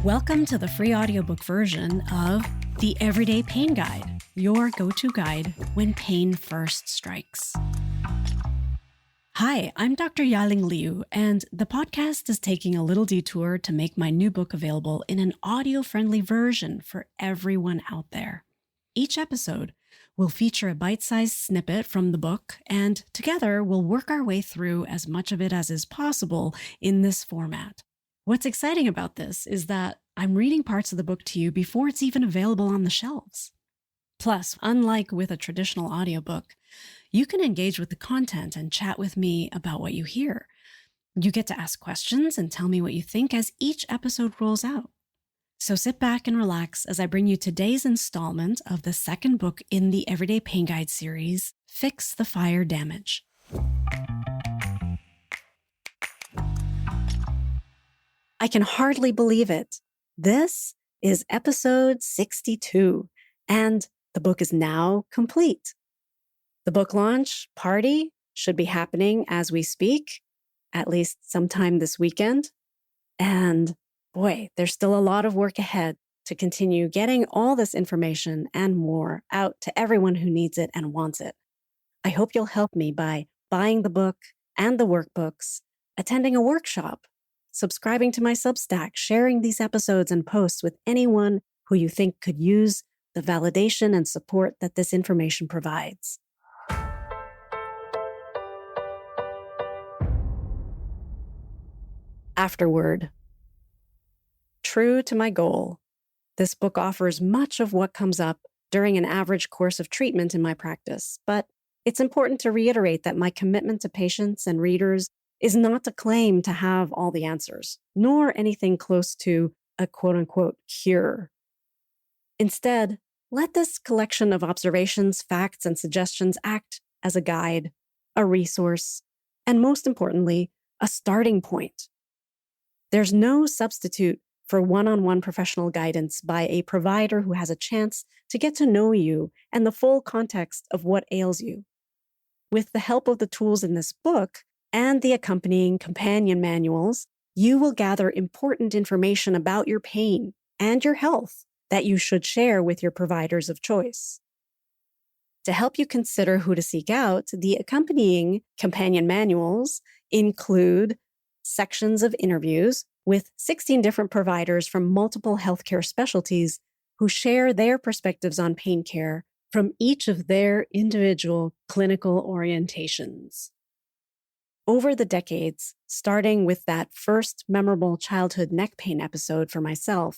Welcome to the free audiobook version of The Everyday Pain Guide, your go-to guide when pain first strikes. Hi, I'm Dr. Ya-Ling Liu, and the podcast is taking a little detour to make my new book available in an audio-friendly version for everyone out there. Each episode will feature a bite-sized snippet from the book, and together we'll work our way through as much of it as is possible in this format. What's exciting about this is that I'm reading parts of the book to you before it's even available on the shelves. Plus, unlike with a traditional audiobook, you can engage with the content and chat with me about what you hear. You get to ask questions and tell me what you think as each episode rolls out. So sit back and relax as I bring you today's installment of the second book in the Everyday Pain Guide series, Fix the Fire Damage. I can hardly believe it. This is episode 62, and the book is now complete. The book launch party should be happening as we speak, at least sometime this weekend. And boy, there's still a lot of work ahead to continue getting all this information and more out to everyone who needs it and wants it. I hope you'll help me by buying the book and the workbooks, attending a workshop, subscribing to my Substack, sharing these episodes and posts with anyone who you think could use the validation and support that this information provides. Afterword. True to my goal, this book offers much of what comes up during an average course of treatment in my practice, but it's important to reiterate that my commitment to patients and readers is not to claim to have all the answers, nor anything close to a quote-unquote cure. Instead, let this collection of observations, facts, and suggestions act as a guide, a resource, and most importantly, a starting point. There's no substitute for one-on-one professional guidance by a provider who has a chance to get to know you and the full context of what ails you. With the help of the tools in this book and the accompanying companion manuals, you will gather important information about your pain and your health that you should share with your providers of choice. To help you consider who to seek out, the accompanying companion manuals include sections of interviews with 16 different providers from multiple healthcare specialties who share their perspectives on pain care from each of their individual clinical orientations. Over the decades, starting with that first memorable childhood neck pain episode for myself,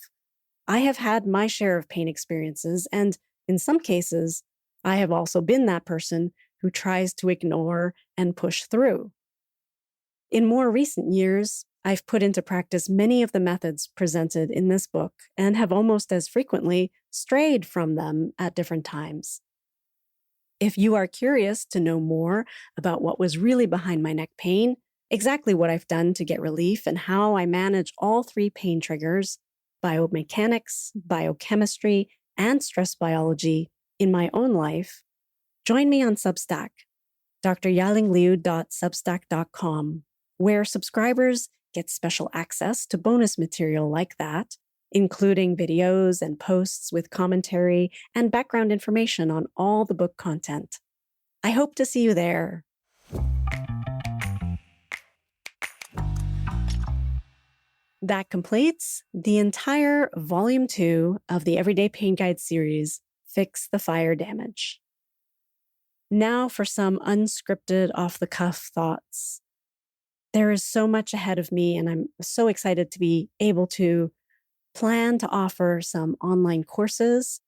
I have had my share of pain experiences, and in some cases, I have also been that person who tries to ignore and push through. In more recent years, I've put into practice many of the methods presented in this book and have almost as frequently strayed from them at different times. If you are curious to know more about what was really behind my neck pain, exactly what I've done to get relief, and how I manage all three pain triggers, biomechanics, biochemistry, and stress biology in my own life, join me on Substack, dryalingliu.substack.com, where subscribers get special access to bonus material like that, including videos and posts with commentary and background information on all the book content. I hope to see you there. That completes the entire Volume 2 of the Everyday Pain Guide series, Fix the Fire Damage. Now for some unscripted, off-the-cuff thoughts. There is so much ahead of me, and I'm so excited to be able to plan to offer some online courses,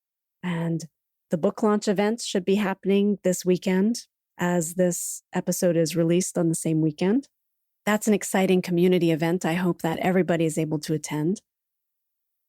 and the book launch events should be happening this weekend as this episode is released on the same weekend. That's an exciting community event. I hope that everybody is able to attend.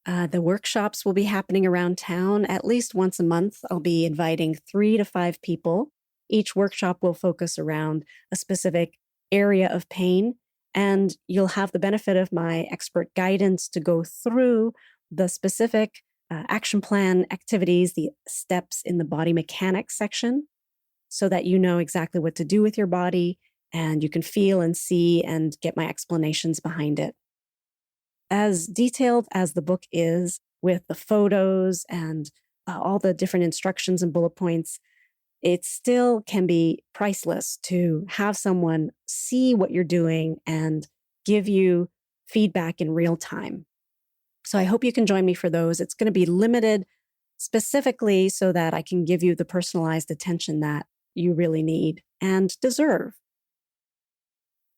The workshops will be happening around town at least once a month. I'll be inviting 3 to 5 people. Each workshop will focus around a specific area of pain, and you'll have the benefit of my expert guidance to go through the specific action plan activities, the steps in the body mechanics section, so that you know exactly what to do with your body and you can feel and see and get my explanations behind it. as detailed as the book is with the photos and all the different instructions and bullet points, it still can be priceless to have someone see what you're doing and give you feedback in real time. So I hope you can join me for those. It's going to be limited specifically so that I can give you the personalized attention that you really need and deserve.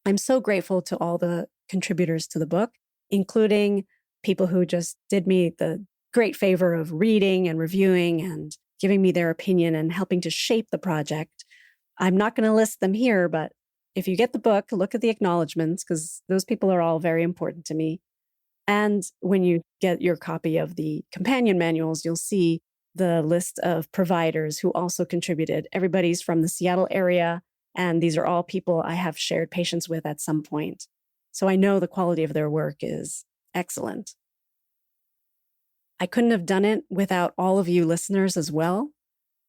I'm so grateful to all the contributors to the book, including people who just did me the great favor of reading and reviewing and giving me their opinion and helping to shape the project. I'm not going to list them here, but if you get the book, look at the acknowledgments because those people are all very important to me. And when you get your copy of the companion manuals, you'll see the list of providers who also contributed. Everybody's from the Seattle area, and these are all people I have shared patients with at some point. So I know the quality of their work is excellent. I couldn't have done it without all of you listeners as well,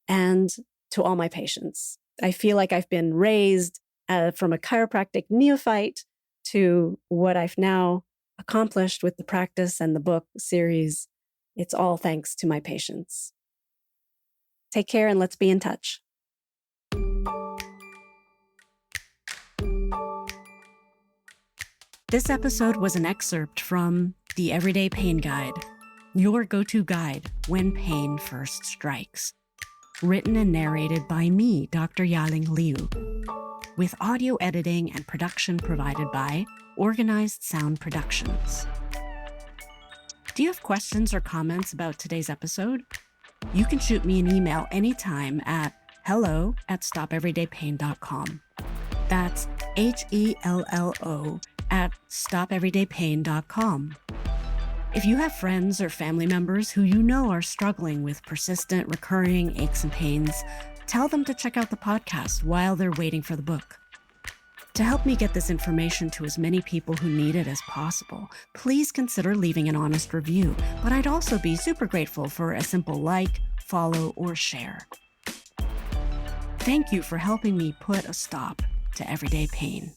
and to all my patients. I feel like I've been raised from a chiropractic neophyte to what I've now accomplished with the practice and the book series. It's all thanks to my patients. Take care and let's be in touch. This episode was an excerpt from The Everyday Pain Guide, your go-to guide when pain first strikes. Written and narrated by me, Dr. Ya-Ling Liu, with audio editing and production provided by Organized Sound Productions. Do you have questions or comments about today's episode? You can shoot me an email anytime at hello@stopeverydaypain.com. That's HELLO@stopeverydaypain.com. If you have friends or family members who you know are struggling with persistent, recurring aches and pains, tell them to check out the podcast while they're waiting for the book. To help me get this information to as many people who need it as possible, please consider leaving an honest review, but I'd also be super grateful for a simple like, follow, or share. Thank you for helping me put a stop to everyday pain.